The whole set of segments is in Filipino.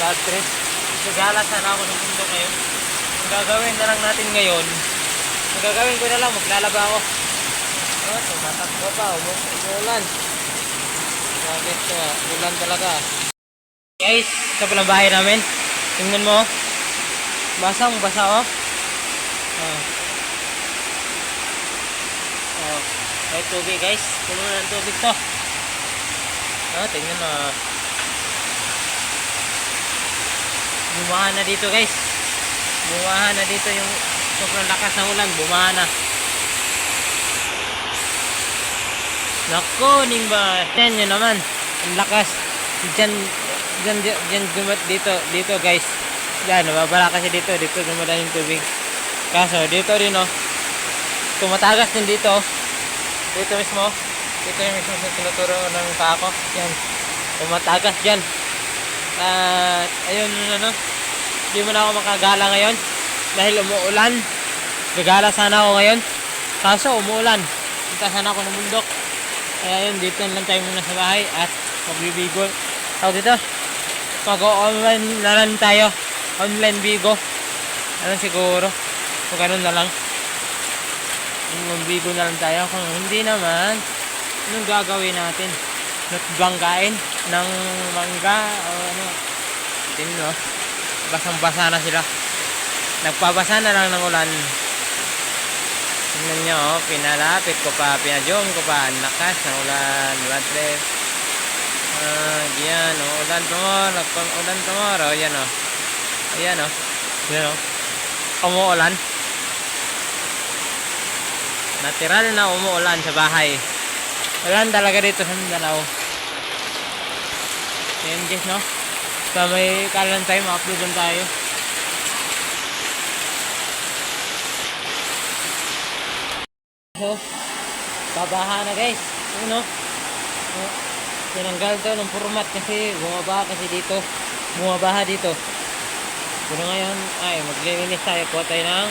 bad trip. Gagala sana ako ng bundok ngayon. Ang gagawin na lang natin ngayon, ang gagawin ko na lang, maglalaba ako. Oh, tumatakbo pa, umuulan. Grabe ito, ulan talaga. Guys, ito palang bahay namin. Tingnan mo, basang basa oh. May tubig guys, puno na ng tubig to. Tingnan mo. Bumaha na dito guys. Bumaha na dito yung sobrang lakas ng ulan. Bumaha na. Nako, Ningba. Yan yun naman. Ang lakas. Diyan dito guys. Yan, nababala kasi dito. Dito dumadaan yung tubig. Kaso, dito rin oh. Tumatagas din dito. Dito mismo. Dito yung mismo sa tinuturo ng kako. Yan. Tumatagas dyan. At ayun ano, hindi mo na ako makagala ngayon dahil umuulan. Gagala sana ako ngayon kaso umuulan. Punta sana ako ng bundok. Kaya yun, dito lang tayo muna sa bahay at magbibigo. Tawag dito, mag-online na lang tayo. Online bigo. Ano siguro, kung ganun na lang, magbigo na lang tayo. Kung hindi naman, anong gagawin natin? Nagbanggain ng mangga o ano. Tingnan mo, basang-basa na sila. Nagpabasa na lang ng ulan. Tingnan nyo, oh, pinalapit ko pa, pinajom ko pa. Ang lakas ng ulan, bad trip. Yan, oh, ulan tomorrow, ulan tomorrow. Yan oh. Ayan oh. Yan oh. Umuulan. Natural na umuulan sa bahay. Ulan talaga dito sa Mindanao. Ayan guys no. So may kalan tayo, ma-upload lang tayo. So, babaha na guys. Ano? Tinanggal to ng format kasi bumaba kasi dito. Bumabaha dito. Pero ngayon ay maglilinis tayo. Kuha tayo ng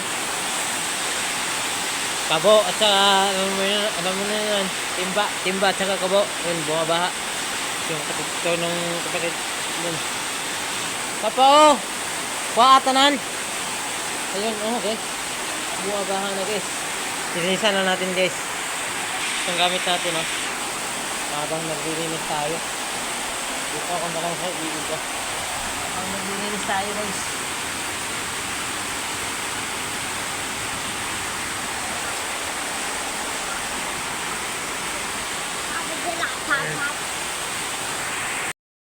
kabo at saka alam mo na yan, timba at saka kabo. Yun, bumabaha. Yung kapatid nung kapatid yun. Papa oh, kuha-atanan. Ayun oh guys, bumabaha na guys. Linisan na natin guys itong gamit natin oh, habang naglilinis tayo. Dito ako na lang sa iibig ko habang naglilinis tayo guys.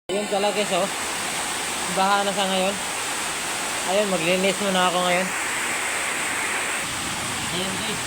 Ayun pala guys oh, baha na sa ngayon. Ayun, maglinis muna ako ngayon. Ayun guys,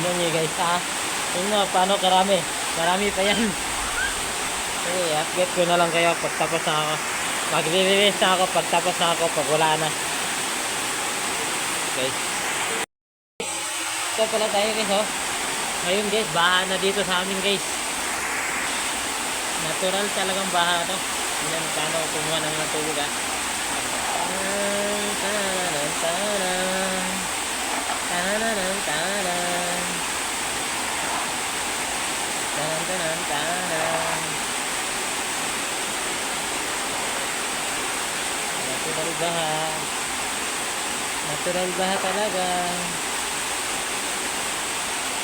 yun nyo guys ha. Yun na, paano karami? Marami pa yan. Okay, update ko na lang kayo pagtapos na ako. Maglilinis na ako pagtapos na ako pag wala na. Okay. Ito pala tayo guys oh. Ngayon guys, baha na dito sa amin guys. Natural talagang baha to. Hindi na paano kumuha ng tubig ha. baha. Natural baha talaga.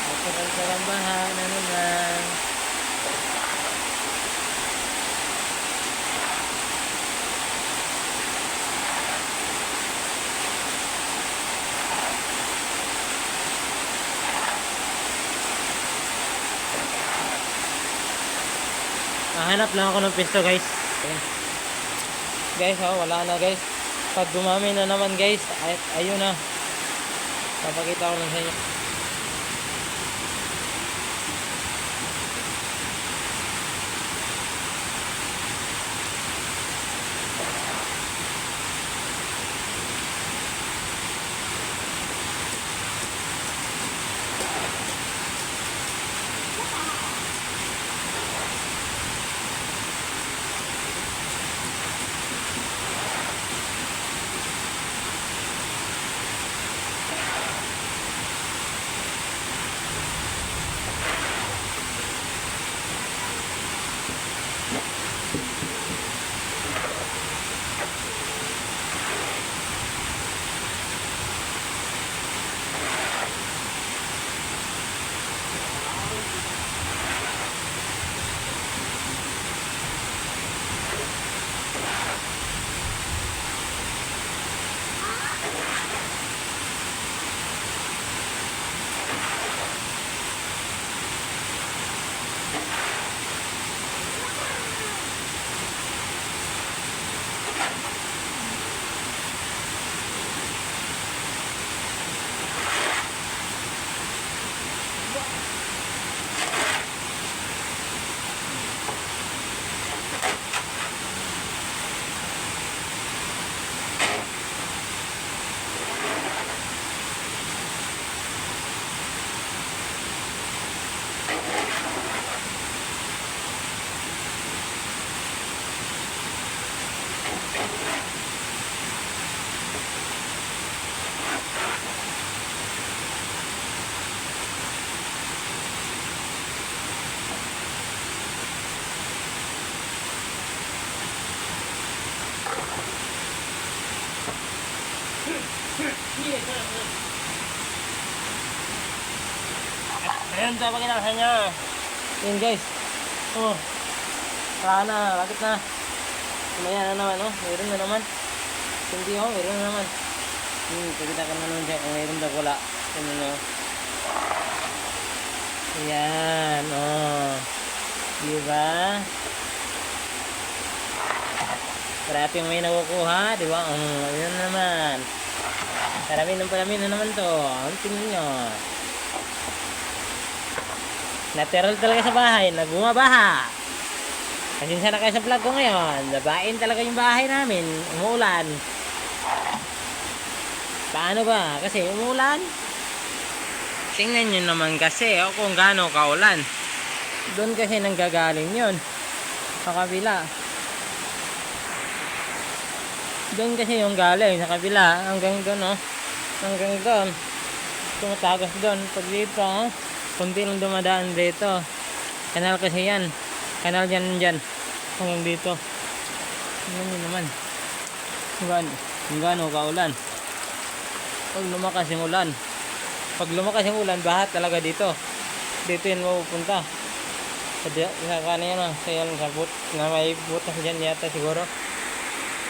Natural talagang baha na naman. Hanap lang ako ng pisto guys. Ayan. Guys, wala na guys. Pag dumami na naman guys, ayun na. Papakita ko lang sa inyo. Ayan, ito pakita sa inyo. Ayan guys. Oh. Saka na, bakit na? Kumaya na naman, oh. Mayroon na naman. Hindi, oh. Mayroon na naman. Pakita ka na naman dyan. Mayroon na wala. Ayan, oh. Ayan, oh. Diba? Parati may nakukuha, diba? Ayan naman. Parami na naman to. Tingnan nyo. Natural talaga sa bahay, nagbumabaha. Pasensya na kayo sa vlog ko ngayon. Nabain talaga yung bahay namin. Umuulan. Paano ba? Kasi umuulan. Tingnan nyo naman kasi kung gaano kaulan. Doon kasi nanggagaling yun. Sa kabila. Doon kasi yung galing sa kabila. Hanggang doon, oh. Hanggang doon. Tumatagas doon. Pag dito, kunti lang dumadaan dito. Kanal kasi yan. Kanal dyan. Hanggang dito. Tingnan nyo naman. Kung gaano kaulan. Pag lumakas yung ulan. Pag lumakas yung ulan, bahat talaga dito. Dito yun mapupunta. Sa kanan yan, na may butas dyan yata siguro.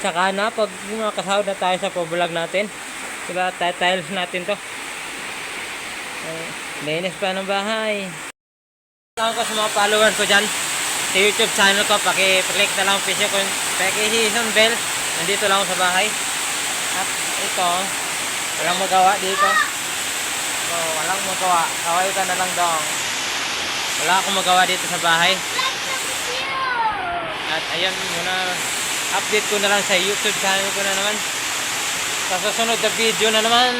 Saka na, pag makasahod na tayo sa po-vlog natin. Diba, tiles natin to. Linis pa ng bahay. Ako sa mga followers ko dyan sa YouTube channel ko, paki-click na lang ang pisyo ko, paki-season bell. Nandito lang ako sa bahay. At ito, walang magawa dito. So, walang magawa. Kaway ka na lang daw. Wala akong magawa dito sa bahay. At ayan muna, update ko na lang sa YouTube channel ko na naman. Sa susunod na video na naman.